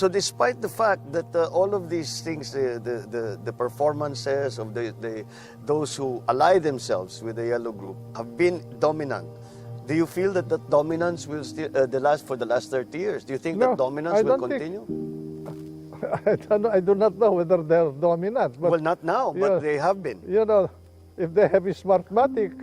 So despite the fact that all of these things, the performances of those who ally themselves with the yellow group have been dominant, do you feel that that dominance will still for the last 30 years? Do you think that dominance will continue? I do not know whether they're dominant. But, well, not now, but they have been. You know, if they have a smartmatic.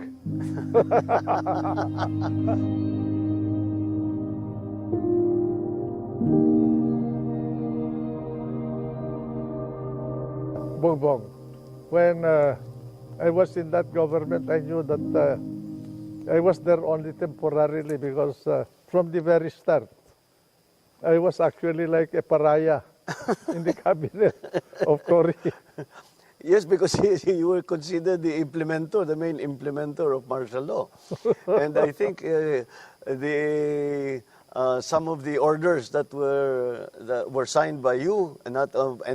Bongbong, when I was in that government, I knew that I was there only temporarily because from the very start, I was actually like a pariah in the cabinet of Cory. Yes, because you were considered the implementer, the main implementer of martial law. And I think some of the orders that were signed by you and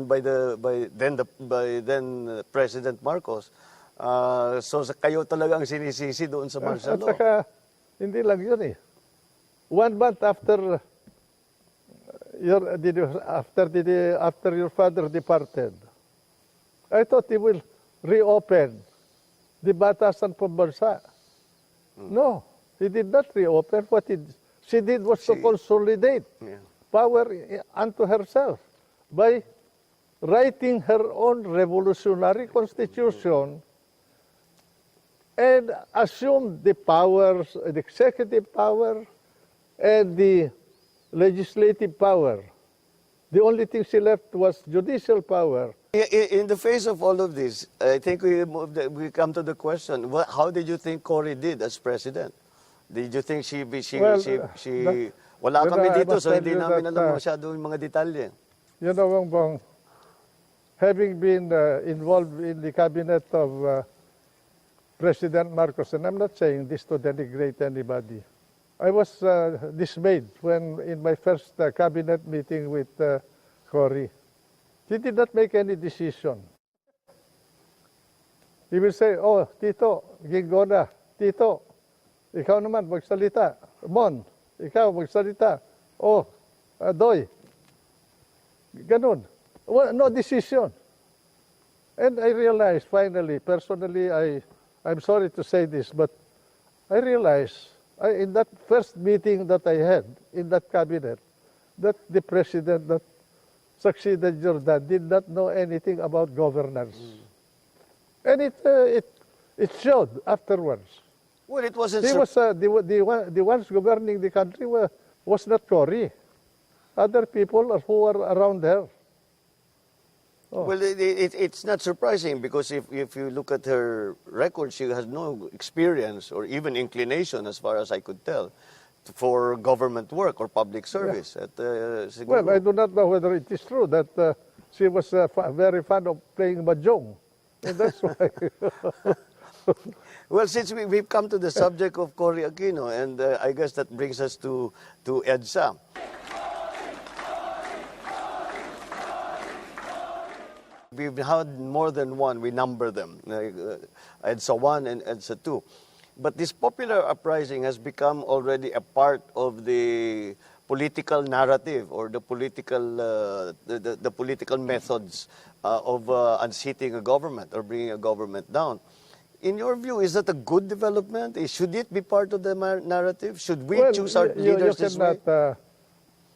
by then President Marcos. So kayo talaga ang sinisisi doon sa martial law. At saka, hindi lang yun eh. 1 month after your father departed, I thought he will reopen the Batasan Pambansa. No, he did not reopen. What she did was to consolidate power unto herself by writing her own revolutionary constitution and assumed the powers, the executive power and the legislative power. The only thing she left was judicial power. In the face of all of this, I think we come to the question, how did you think Cory did as president? Did you think she wala kami dito, so hindi namin alam masyado yung mga detalye. You know, Bongbong, having been involved in the cabinet of President Marcos, and I'm not saying this to denigrate anybody, I was dismayed when in my first cabinet meeting with Cory, he did not make any decision. He will say, oh, Tito, Gingona, Tito, ikaw naman magsalita. Mon, ikaw magsalita. Oh, Doy. Ganun. Well, no decision. And I realized finally, personally, I'm sorry to say this, but I realized in that first meeting that I had in that cabinet, that the president that succeeded Jordan did not know anything about governance. And it showed afterwards. Well, it wasn't. He was the ones governing the country was not Cory. Other people who were around her. Oh. Well, it's not surprising because if you look at her record, she has no experience or even inclination, as far as I could tell, for government work or public service. Yeah. Well, I do not know whether it is true that she was very fond of playing mahjong, and that's why. Well, since we've come to the subject of Cory Aquino, and I guess that brings us to EDSA. We've had more than one, we number them, EDSA 1 and EDSA 2. But this popular uprising has become already a part of the political narrative or the political methods of unseating a government or bringing a government down. In your view, is that a good development? Should it be part of the narrative? Should we choose our leaders this way? You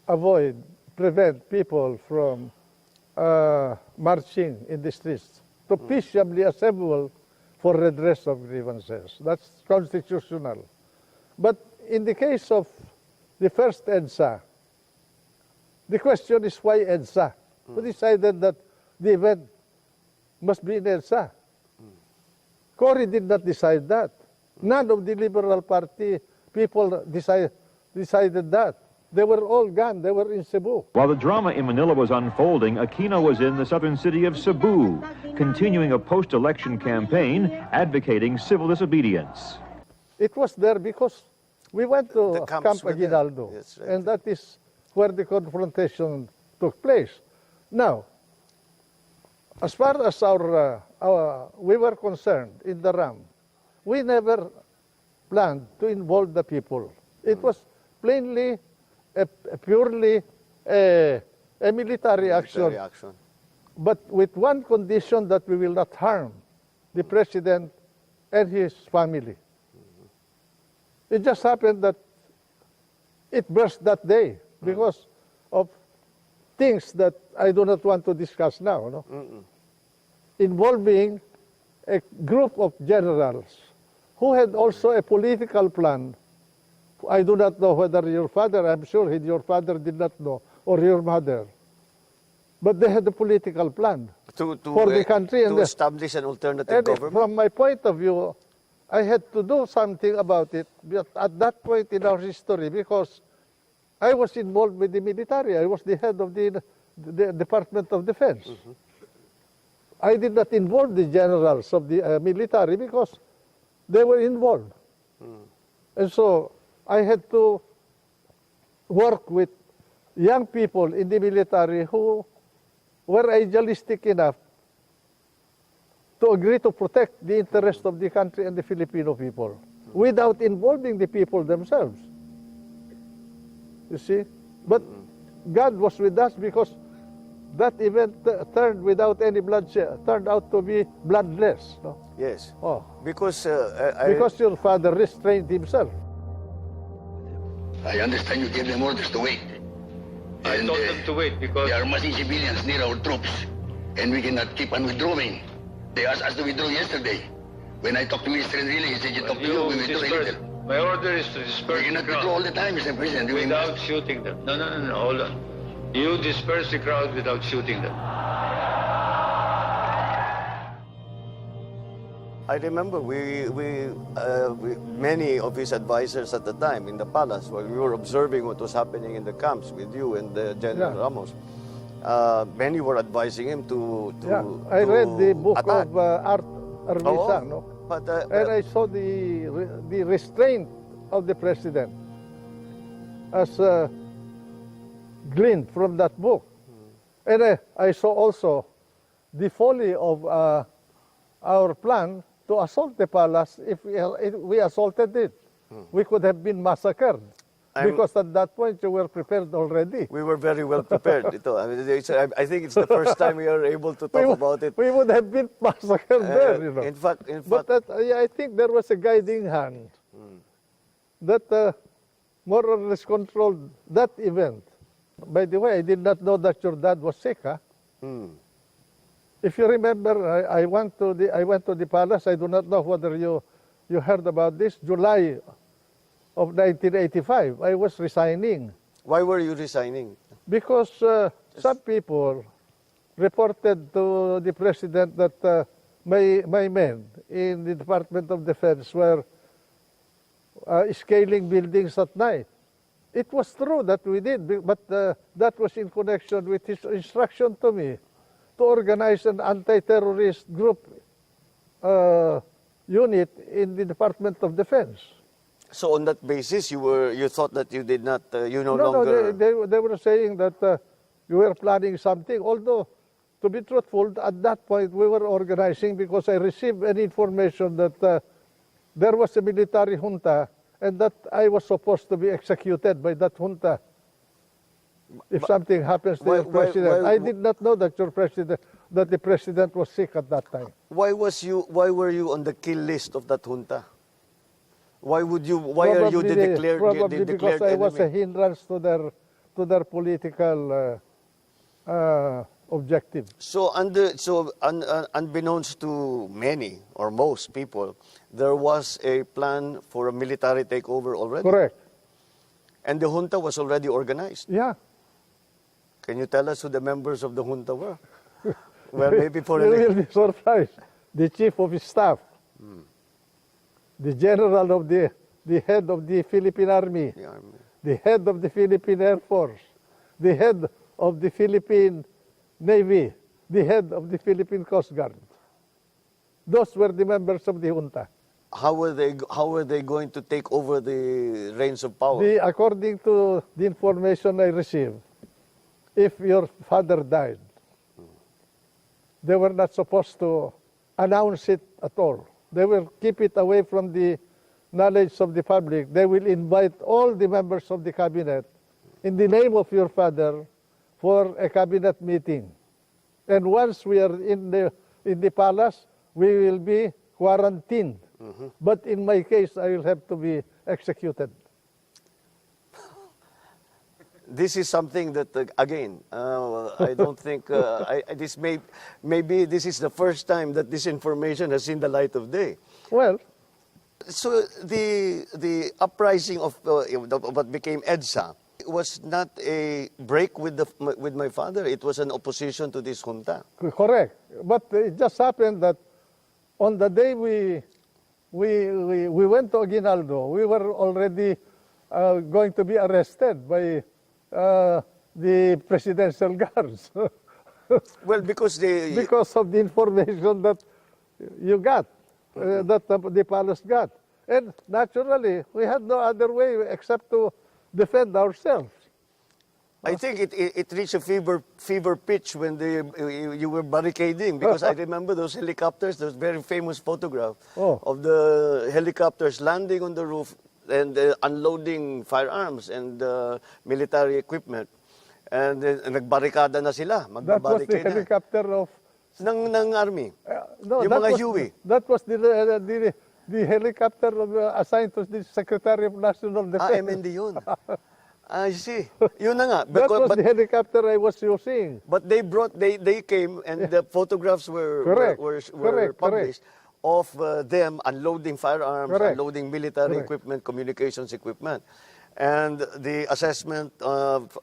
cannot prevent people from marching in the streets to peaceably assemble for redress of grievances. That's constitutional. But in the case of the first EDSA, the question is why EDSA? Who decided that the event must be in EDSA? Cory did not decide that. None of the Liberal Party people decided that. They were all gone. They were in Cebu. While the drama in Manila was unfolding, Aquino was in the southern city of Cebu, continuing a post-election campaign advocating civil disobedience. It was there because we went to Camp Aguinaldo, right. And that is where the confrontation took place. Now, as far as we were concerned in the RAM, we never planned to involve the people. It was plainly, purely a military action, Military action. but with one condition, that we will not harm the president and his family. It just happened that it burst that day because of things that I do not want to discuss now, no? Involving a group of generals who had also a political plan. I do not know whether your father, I'm sure your father did not know, or your mother. But they had a political plan To for the country. to establish an alternative And government. from my point of view, I had to do something about it at that point in our history, because I was involved with the military. I was the head of the Department of Defense. I did not involve the generals of the military because they were involved. And so I had to work with young people in the military who were idealistic enough to agree to protect the interest of the country and the Filipino people without involving the people themselves. You see? But God was with us, because that event turned without any bloodshed, turned out to be bloodless. No? Yes. Oh, Because because your father restrained himself. I understand you gave them orders to wait. I told them to wait because There are massing civilians near our troops, and we cannot keep on withdrawing. They asked us to withdraw yesterday. When I talked to Mr. Enrile, he said you talked to you, we withdraw a disperse. little. My order is to disperse We the cannot withdraw all crowd the time, Mr. President. We without must. shooting them. No, hold on. You disperse the crowd without shooting them. I remember many of his advisors at the time in the palace, while we were observing what was happening in the camps with you and General Yeah. Ramos. Many were advising him to I read the book attack. of Art Armisa, no? But, And I saw the restraint of the president as gleaned from that book. And I saw also the folly of our plan to assault the palace. If we assaulted it, we could have been massacred. Because at that point you were prepared already. we were very well prepared. I think it's the first time we are able to talk about it. We would have been massacred there, you know. In fact, But I think there was a guiding hand that more or less controlled that event. By the way, I did not know that your dad was sick, huh? If you remember, I went to the palace. I do not know whether you heard about this. July of 1985, I was resigning why were you resigning? because some people reported to the president that my men in the Department of Defense were scaling buildings at night. It was true that we did, but that was in connection with his instruction to me to organize an anti-terrorist group unit in the Department of Defense. So on that basis, you thought that you did not, you no No, longer. they were saying that you were planning something. Although, to be truthful, at that point we were organizing because I received an information that there was a military junta and that I was supposed to be executed by that junta if something happens to your president. I did not know that the president was sick at that time. Why were you on the kill list of that junta? Why are you the declared Probably because I was a enemy? hindrance to their political objective. So unbeknownst to many or most people, there was a plan for a military takeover already. Correct. And the junta was already organized. Yeah. Can you tell us who the members of the junta were? Well, maybe for You will be surprised. The chief of his staff, the general of the head of the Philippine Army, the head of the Philippine Air Force, the head of the Philippine Navy, the head of the Philippine Coast Guard. Those were the members of the junta. How were they going to take over the reins of power? According to the information I received, if your father died, they were not supposed to announce it at all. They will keep it away from the knowledge of the public. They will invite all the members of the cabinet in the name of your father for a cabinet meeting. And once we are in the palace, we will be quarantined. But in my case, I will have to be executed. This is something that, again, I don't think maybe this is the first time that this information has seen the light of day. Well, So the uprising of what became EDSA was not a break with my father. It was an opposition to this junta. correct. But it just happened that on the day we went to Aguinaldo, we were already going to be arrested by the presidential guards Well, because because of the information that you got, that the palace got. And naturally, we had no other way except to defend ourselves. I think it reached a fever pitch when you were barricading, because I remember those helicopters, those very famous photograph of the helicopters landing on the roof and unloading firearms and military equipment. And nagbarikada na sila, That was the magbabarricade na. helicopter of Ng army. no, Yung that mga was, Huey. That was the helicopter assigned to the Secretary of National Defense. MND yun. I see. Yun na nga. That was But the helicopter I was using. they came and the photographs were Correct. published of them unloading firearms, Correct. unloading military Correct. equipment, communications equipment. And the assessment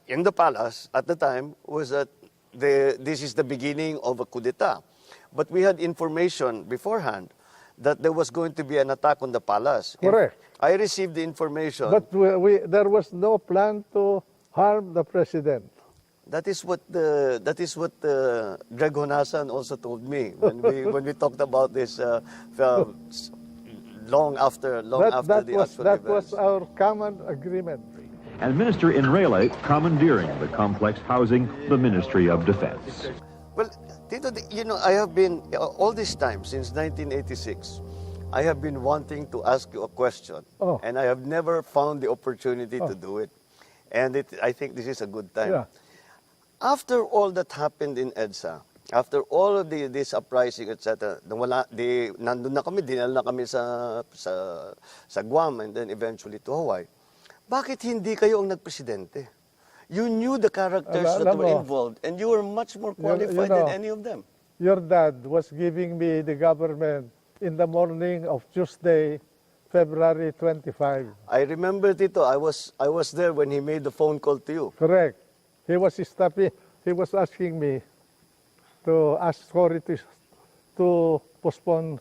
in the palace at the time was that this is the beginning of a coup d'etat. But we had information beforehand that there was going to be an attack on the palace. Correct. I received the information. But there was no plan to harm the president. That is what Greg Honasan also told me when we talked about this long after the actual That events. was our common agreement. And Minister Enrile commandeering the complex housing the Ministry of Defense. Well, Tito, I have been all this time since 1986. I have been wanting to ask you a question, and I have never found the opportunity to do it. And I think this is a good time. Yeah. After all that happened in EDSA, after all of this uprising, etc., nandun na kami, dinala na kami sa Guam and then eventually to Hawaii. Bakit hindi kayo ang nagpresidente? You knew the characters that were involved, and you were much more qualified than any of them. Your dad was giving me the government in the morning of Tuesday, February 25. I remember, Tito, I was there when he made the phone call to you. Correct. He was asking me to ask Cory to postpone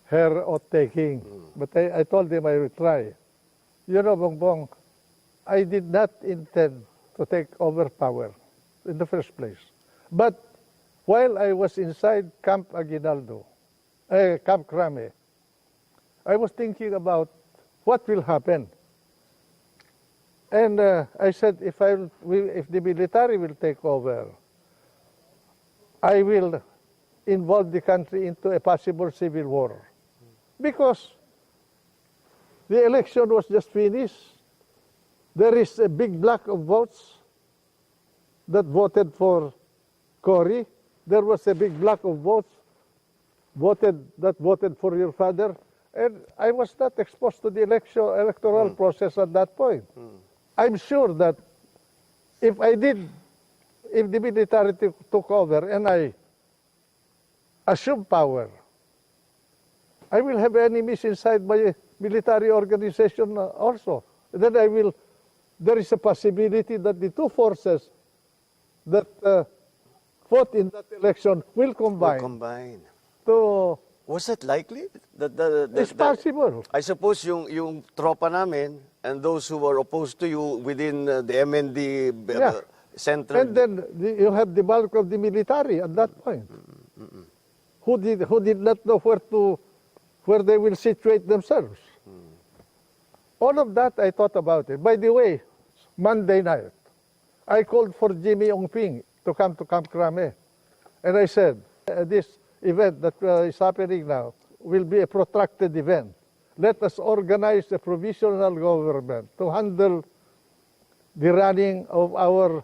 her oath-taking. But I told him I would try. You know, Bongbong, I did not intend to take over power in the first place. But while I was inside Camp Aguinaldo, Camp Crame, I was thinking about what will happen. And I said, if the military will take over, I will involve the country into a possible civil war. Because the election was just finished. There is a big block of votes that voted for Cory. There was a big block of votes that voted for your father. And I was not exposed to the electoral process at that point. I'm sure that if the military took over and I assumed power, I will have enemies inside my military organization also. Then there is a possibility that the two forces that fought in that election will combine. Was it likely? It's possible. I suppose yung tropa namin and those who were opposed to you within the MND center. And then you have the bulk of the military at that point, who did not know where they will situate themselves. All of that I thought about it. By the way, Monday night, I called for Jimmy Ongping to come to Camp Crame. And I said, this event that is happening now will be a protracted event. Let us organize a provisional government to handle the running of our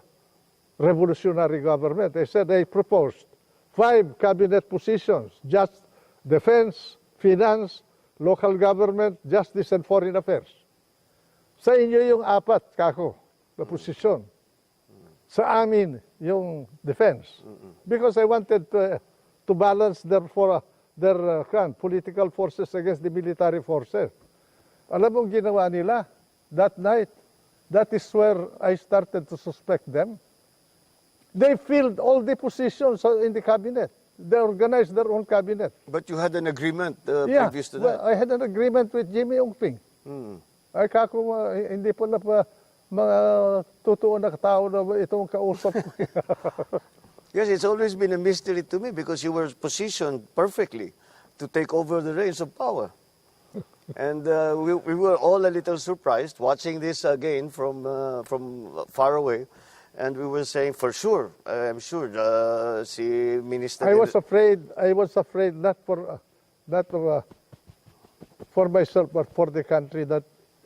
revolutionary government. They said they proposed 5 cabinet positions, just defense, finance, local government, justice, and foreign affairs. Sa inyo yung 4, kako, na posisyon. Sa amin, yung defense. Because I wanted to balance their political forces against the military forces. Alam mong ginawa nila that night? That is where I started to suspect them. They filled all the positions in the cabinet. They organized their own cabinet. But you had an agreement previous to that. Well, I had an agreement with Jimmy Ongping. Ay kako, hindi po na mga totoo na tao na itong kausap ko. Yes, it's always been a mystery to me because you were positioned perfectly to take over the reins of power. And we were all a little surprised watching this again from far away. And we were saying, for sure, I'm sure, si Minister... I was afraid not for myself, but for the country, that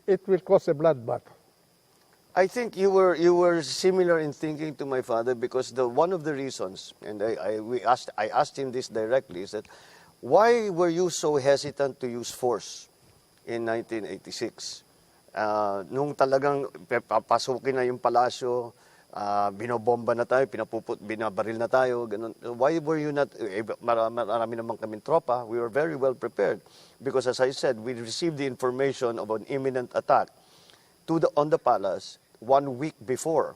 it will cause a bloodbath. I think you were similar in thinking to my father because one of the reasons, and I asked him this directly, is that why were you so hesitant to use force in 1986? Nung talagang papasukin na yung palasyo, binobomba na tayo, binabaril na tayo, ganun. Why were you not, marami naman kaming tropa, we were very well prepared. Because as I said, we received the information of an imminent attack on the palace 1 week before.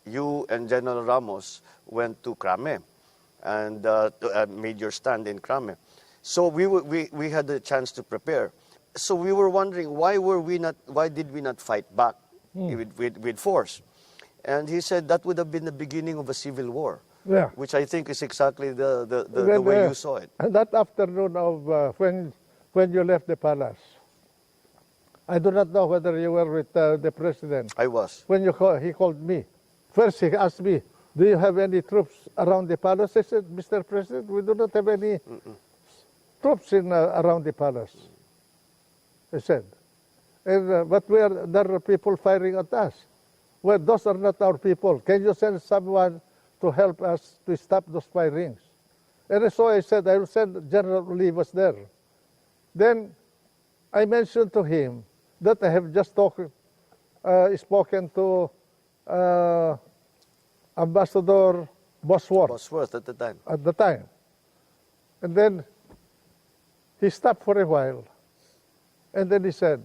You and General Ramos went to Krame and made your stand in Krame. So we had the chance to prepare. So we were wondering why did we not fight back with force? And he said that would have been the beginning of a civil war, which I think is exactly the way you saw it. That afternoon of when you left the palace, I do not know whether you were with the president. I was. When he called me, first he asked me, "Do you have any troops around the palace?" I said, "Mr. President, we do not have any troops around the palace." I said, "But there are people firing at us." Well, those are not our people. Can you send someone to help us to stop those firings? And so I said, I will send General Olivas there. Then I mentioned to him that I have just spoken to Ambassador Bosworth. Bosworth at the time. At the time. And then he stopped for a while. And then he said,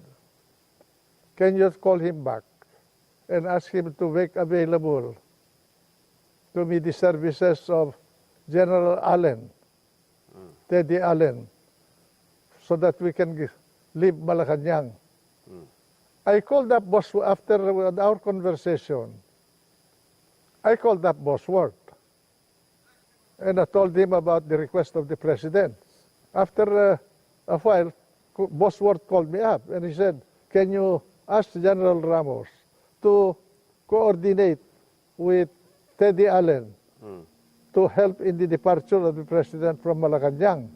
"Can you call him back and ask him to make available to me the services of General Allen, Teddy Allen, so that we can leave Malacanang." I called up Bosworth after our conversation. I called up Bosworth, and I told him about the request of the president. After a while, Bosworth called me up, and he said, "Can you ask General Ramos to coordinate with Teddy Allen to help in the departure of the president from Malacanang?"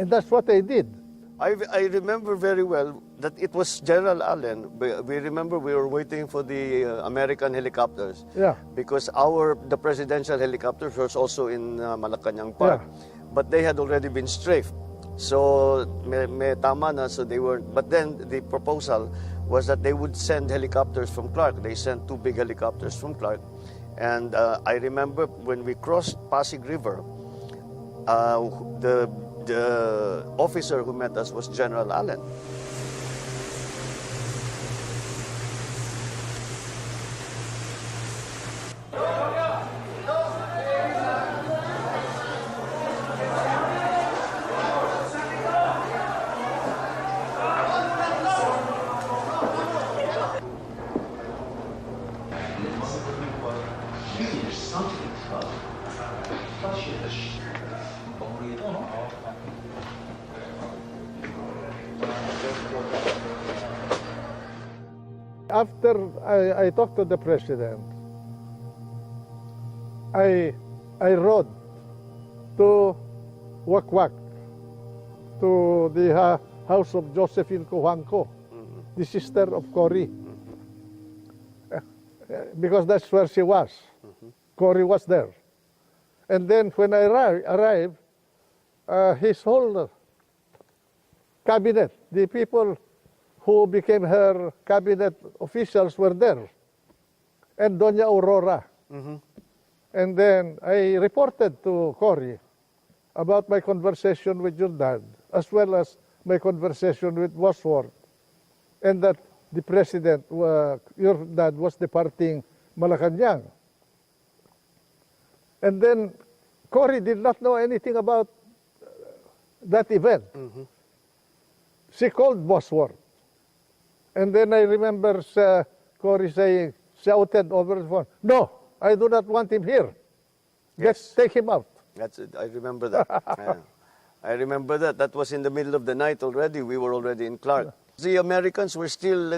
And that's what I did. I remember very well that it was General Allen. We remember we were waiting for the American helicopters. Yeah. Because the presidential helicopters was also in Malacanang Park. Yeah. But they had already been strafed. So may tama na, so they were. But then the proposal was that they would send helicopters from Clark. They sent 2 big helicopters from Clark. And I remember when we crossed Pasig River, the officer who met us was General Allen. After I talked to the president, I rode to Wakwak, to the house of Josephine Cojuangco, the sister of Cory. because that's where she was. Cory was there. And then when I arrived, his whole cabinet, the people who became her cabinet officials were there. And Doña Aurora. And then I reported to Cory about my conversation with your dad, as well as my conversation with Bosworth, and that the president, your dad, was departing Malacanang. And then Cory did not know anything about that event. She called Bosworth. And then I remember Cory saying, shouted over the phone, "No, I do not want him here. Yes. Take him out." That's it. I remember that. Yeah. I remember that. That was in the middle of the night already. We were already in Clark. The Americans were still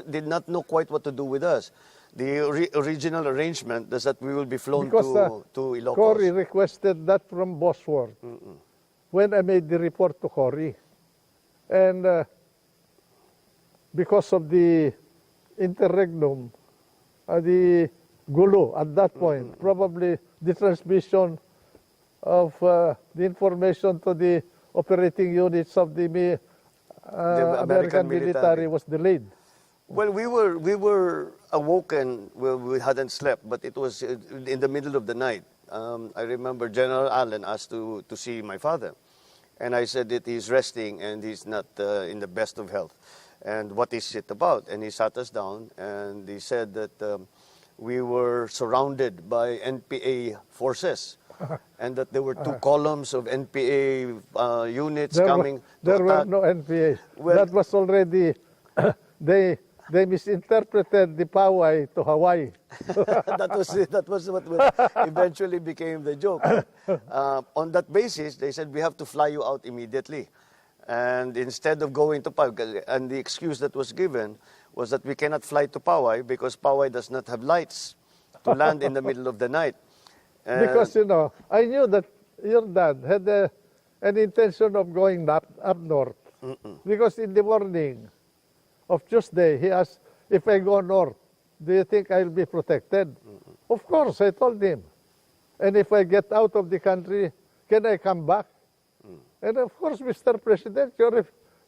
did not know quite what to do with us. The original arrangement is that we will be flown to Ilocos. Cory requested that from Bosworth when I made the report to Cory. And because of the interregnum, the gulo at that point, probably the transmission of the information to the operating units of the American military was delayed. Well, we were awoken. Well, we hadn't slept, but it was in the middle of the night. I remember General Allen asked to see my father, and I said that he's resting and he's not in the best of health. And what is it about? And he sat us down and he said that we were surrounded by NPA forces. And that there were two columns of NPA units coming. There were no NPA. Well, that was already, they misinterpreted the Poway to Hawaii. that was what eventually became the joke. On that basis, they said, we have to fly you out immediately. And instead of going to Poway, and the excuse that was given was that we cannot fly to Poway because Poway does not have lights to land in the middle of the night. Because, I knew that your dad had an intention of going up north. Because in the morning of Tuesday, he asked, if I go north, do you think I'll be protected? Of course, I told him. And if I get out of the country, can I come back? And of course, Mr. President,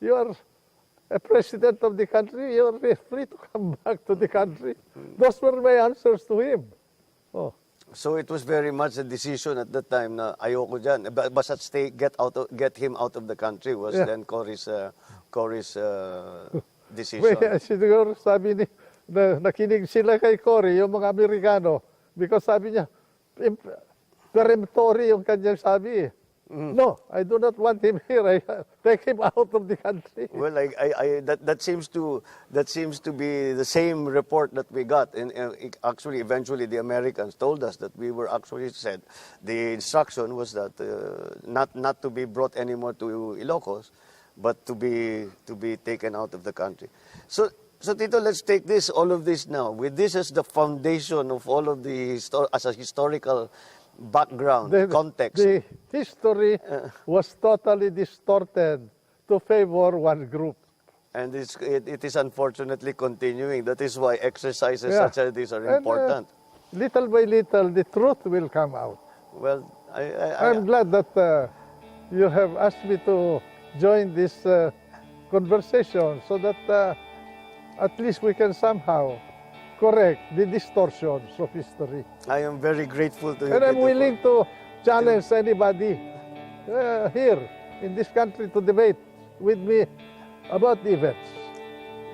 you are a president of the country, you are free to come back to the country. Those were my answers to him. Oh. So it was very much a decision at that time na ayoko dyan. Basta get him out of the country was then Cory's decision. Siguro sabi nakinig sila kay Cory, yung mga Amerikano, because sabi niya, peremptory yung kanyang sabi. No, I do not want him here. I take him out of the country. Well, that seems to be the same report that we got. And actually, eventually, the Americans told us that we were actually said the instruction was that not to be brought anymore to Ilocos, but to be taken out of the country. So Tito, let's take all of this now. With this as the foundation of all of as a historical background, context. The history was totally distorted to favor one group. And it is unfortunately continuing. That is why exercises such as these are important. Little by little, the truth will come out. Well, I'm glad that you have asked me to join this conversation so that at least we can somehow correct the distortions of history. I am very grateful to you. And I'm willing to challenge anybody here in this country to debate with me about the events.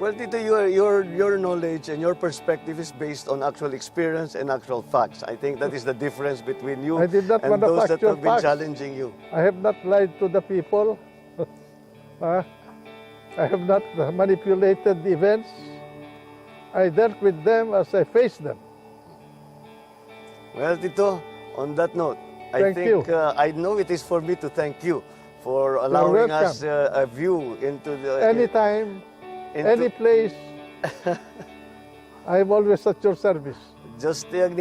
Well, Tito, your knowledge and your perspective is based on actual experience and actual facts. I think that is the difference between you I did not and those that have been facts. challenging you. I have not lied to the people. I have not manipulated the events. I dealt with them as I faced them. Well, Tito, on that note, I know it is for me to thank you for allowing us a view into the... Anytime, any place, I'm always at your service. Just thank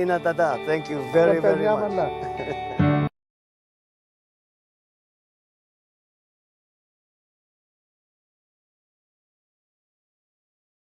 you very, very much.